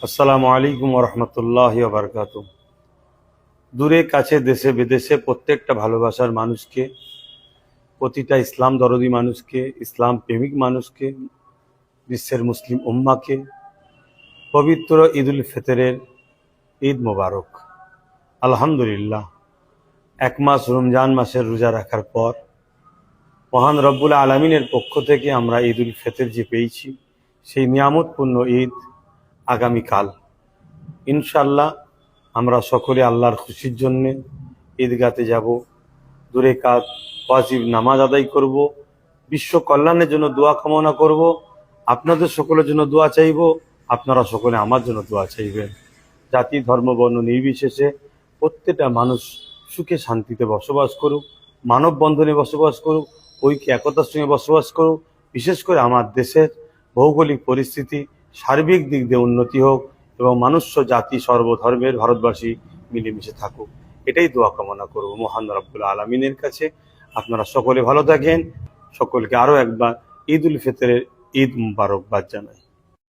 আসসালামু আলাইকুম রহমতুল্লাহ বারকাত। দূরে কাছে দেশে বিদেশে প্রত্যেকটা ভালোবাসার মানুষকে, প্রতিটা ইসলাম দরদি মানুষকে, ইসলাম প্রেমিক মানুষকে, বিশ্বের মুসলিম উম্মাকে পবিত্র ঈদ উল ফিতরের ঈদ মোবারক। আলহামদুলিল্লাহ, এক মাস রমজান মাসের রোজা রাখার পর মহান রব্বুল আলমিনের পক্ষ থেকে আমরা ঈদ উল ফিতর যে পেয়েছি, সেই নিয়ামতপূর্ণ ঈদ আগামীকাল ইনশাল্লাহ আমরা সকলে আল্লাহর খুশির জন্যে ঈদগাতে যাব, দূরে কাজ ওয়াজিব নামাজ আদায় করব, বিশ্ব কল্যাণের জন্য দোয়া কামনা করব, আপনাদের সকলের জন্য দোয়া চাইব, আপনারা সকলে আমার জন্য দোয়া চাইবেন। জাতি ধর্ম বর্ণ নির্বিশেষে প্রত্যেকটা মানুষ সুখে শান্তিতে বসবাস করুক, মানববন্ধনে বসবাস করুক, ঐক্য একতার সঙ্গে বসবাস করুক। বিশেষ করে আমার দেশের ভৌগোলিক পরিস্থিতি সার্বিক দিক দিয়ে উন্নতি হোক এবং মানুষ্য জাতি সর্বধর্মের ভারতবাসী মিলেমিশে থাকুক, এটাই দোয়া কামনা করব মহান রব্বুল আলমিনের কাছে। আপনারা সকলে ভালো থাকেন। সকলকে আরও একবার ঈদ উল ফিতরের ঈদ মুবারকবাদ জানাই।